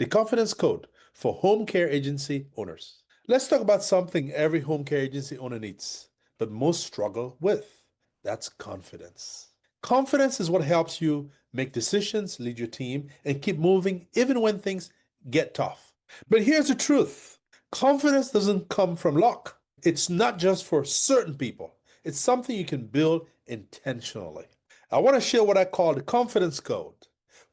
the confidence code for home care agency owners. Let's talk about something every home care agency owner needs, but most struggle with. That's confidence. Confidence is what helps you make decisions, lead your team, and keep moving even when things get tough. But here's the truth. Confidence doesn't come from luck. It's not just for certain people. It's something you can build intentionally. I want to share what I call the confidence code,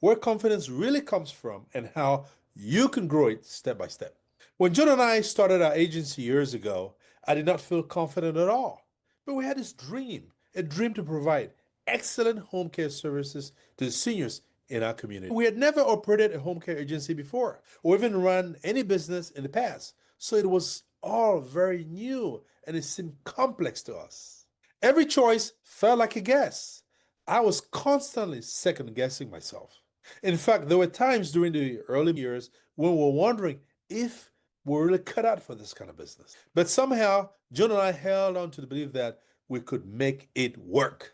where confidence really comes from and how you can grow it step by step. When John and I started our agency years ago, I did not feel confident at all. But we had this dream, a dream to provide excellent home care services to the seniors in our community. We had never operated a home care agency before or even run any business in the past. So it was all very new and it seemed complex to us. Every choice felt like a guess. I was constantly second guessing myself. In fact, there were times during the early years when we were wondering if we're really cut out for this kind of business. But somehow, John and I held on to the belief that we could make it work.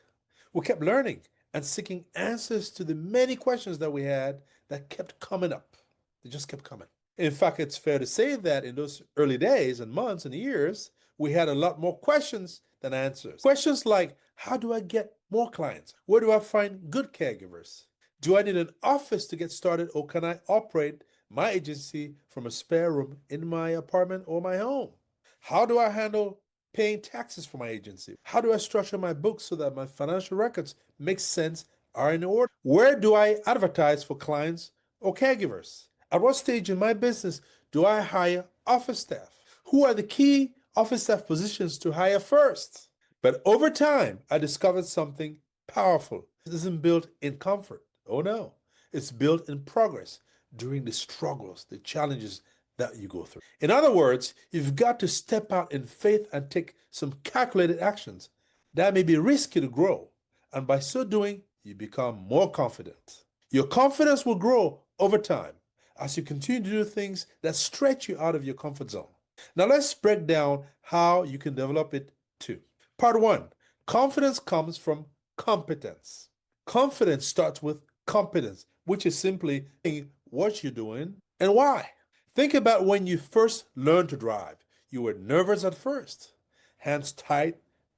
We kept learning and seeking answers to the many questions that we had that kept coming up. They just kept coming. In fact, it's fair to say that in those early days and months and years, we had a lot more questions than answers. Questions like, how do I get more clients? Where do I find good caregivers? Do I need an office to get started, or can I operate my agency from a spare room in my apartment or my home? How do I handle paying taxes for my agency? How do I structure my books so that my financial records make sense, are in order? Where do I advertise for clients or caregivers? At what stage in my business do I hire office staff? Who are the key office staff positions to hire first? But over time, I discovered something powerful. It isn't built in comfort. Oh no, it's built in progress during the struggles, the challenges that you go through. In other words, you've got to step out in faith and take some calculated actions that may be risky to grow. And by so doing, you become more confident. Your confidence will grow over time as you continue to do things that stretch you out of your comfort zone. Now let's break down how you can develop it too. Part one, confidence comes from competence. Confidence starts with competence, which is simply what you're doing and why. Think about when you first learned to drive. You were nervous at first, hands tight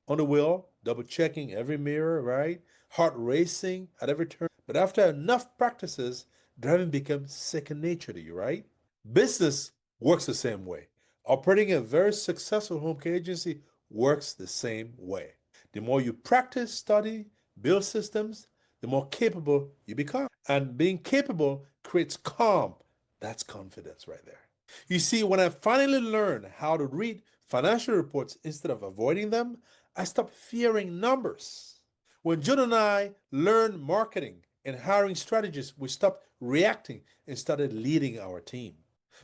on the wheel, double checking every mirror, right? Heart racing at every turn. But after enough practices, driving becomes second nature to you, right? Business works the same way. Operating a very successful home care agency works the same way. The more you practice, study, build systems, the more capable you become. And being capable creates calm. That's confidence right there. You see, when I finally learned how to read financial reports instead of avoiding them, I stopped fearing numbers. When John and I learned marketing and hiring strategies, we stopped reacting and started leading our team.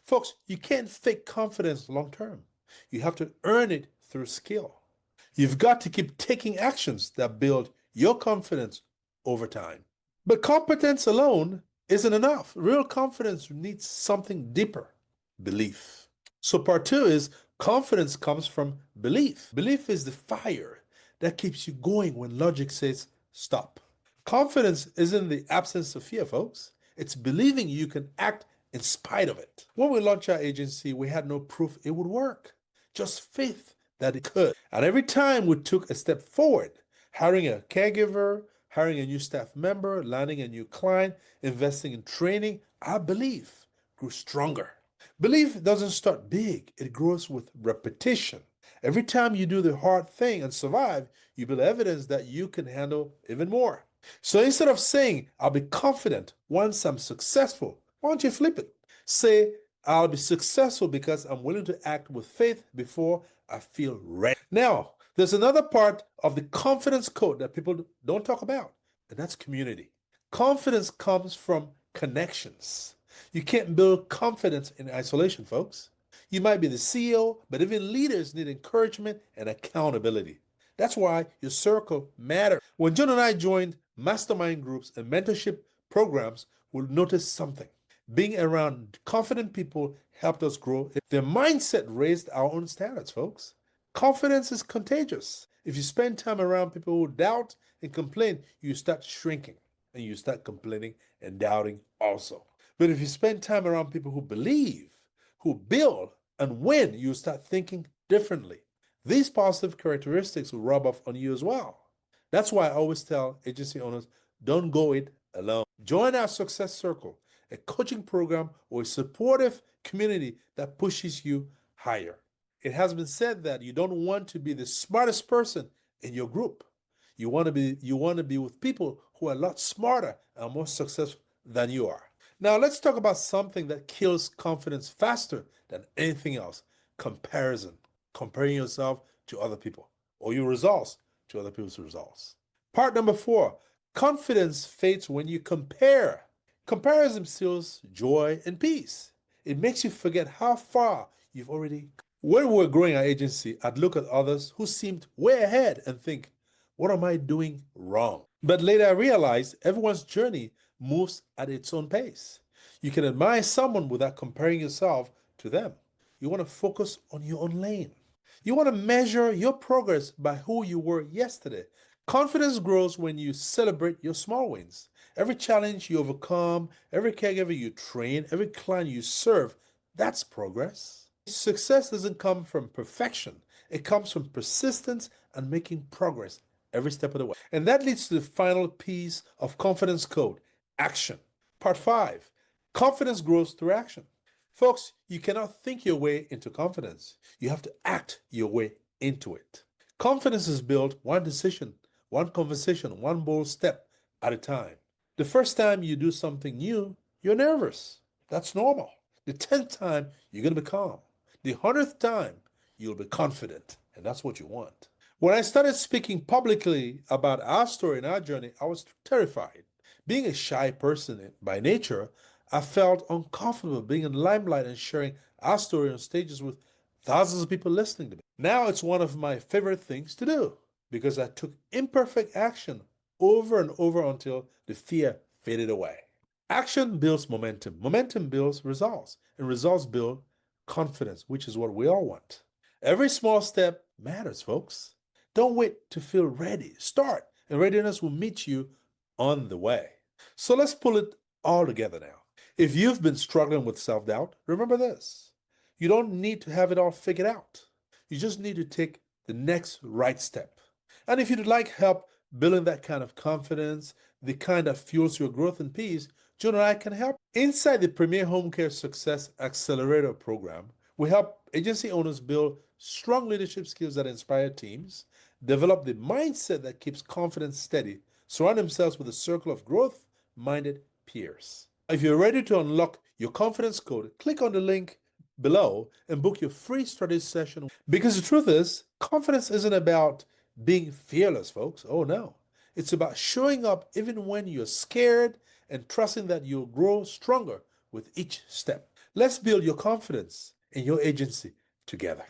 Folks, you can't fake confidence long term. You have to earn it through skill. You've got to keep taking actions that build your confidence over time. But competence alone isn't enough. Real confidence needs something deeper, belief. So part two is confidence comes from belief. Belief is the fire that keeps you going when logic says stop. Confidence isn't the absence of fear, folks. It's believing you can act in spite of it. When we launched our agency, we had no proof it would work, just faith that it could. And every time we took a step forward, hiring a caregiver, hiring a new staff member, landing a new client, investing in training, our belief grew stronger. Belief doesn't start big, it grows with repetition. Every time you do the hard thing and survive, you build evidence that you can handle even more. So instead of saying, I'll be confident once I'm successful, why don't you flip it? Say, I'll be successful because I'm willing to act with faith before I feel ready. Now, there's another part of the confidence code that people don't talk about, and that's community. Confidence comes from connections. You can't build confidence in isolation, folks. You might be the CEO, but even leaders need encouragement and accountability. That's why your circle matters. When John and I joined mastermind groups and mentorship programs, we'll notice something. Being around confident people helped us grow. Their mindset raised our own standards, folks. Confidence is contagious. If you spend time around people who doubt and complain, you start shrinking and you start complaining and doubting also. But if you spend time around people who believe, who build, and win, you start thinking differently. These positive characteristics will rub off on you as well. That's why I always tell agency owners, don't go it alone. Join our success circle, a coaching program or a supportive community that pushes you higher. It has been said that you don't want to be the smartest person in your group. You want to be with people who are a lot smarter and more successful than you are. Now let's talk about something that kills confidence faster than anything else: comparison. Comparing yourself to other people or your results to other people's results. Part number 4: confidence fades when you compare. Comparison steals joy and peace. It makes you forget how far you've already come. When we were growing our agency, I'd look at others who seemed way ahead and think, what am I doing wrong? But later I realized everyone's journey moves at its own pace. You can admire someone without comparing yourself to them. You want to focus on your own lane. You want to measure your progress by who you were yesterday. Confidence grows when you celebrate your small wins. Every challenge you overcome, every caregiver you train, every client you serve, that's progress. Success doesn't come from perfection, it comes from persistence and making progress every step of the way. And that leads to the final piece of confidence code: action. Part 5: confidence grows through action. Folks, you cannot think your way into confidence. You have to act your way into it. Confidence is built one decision, one conversation, one bold step at a time. The first time you do something new, you're nervous. That's normal. The 10th time, you're going to be calm. The 100th time, you'll be confident. And that's what you want. When I started speaking publicly about our story and our journey, I was terrified. Being a shy person by nature, I felt uncomfortable being in the limelight and sharing our story on stages with thousands of people listening to me. Now it's one of my favorite things to do because I took imperfect action over and over until the fear faded away. Action builds momentum. Momentum builds results, and results build confidence, which is what we all want. Every small step matters, folks. Don't wait to feel ready. Start, and readiness will meet you on the way. So let's pull it all together now. If you've been struggling with self doubt, remember this: you don't need to have it all figured out. You just need to take the next right step. And if you'd like help building that kind of confidence, the kind that fuels your growth and peace, John and I can help. Inside the Premier Home Care Success Accelerator program, we help agency owners build strong leadership skills that inspire teams, develop the mindset that keeps confidence steady, surround themselves with a circle of growth minded peers. If you're ready to unlock your confidence code, click on the link below and book your free strategy session. Because the truth is, confidence isn't about being fearless, folks. Oh no. It's about showing up even when you're scared and trusting that you'll grow stronger with each step. Let's build your confidence in your agency together.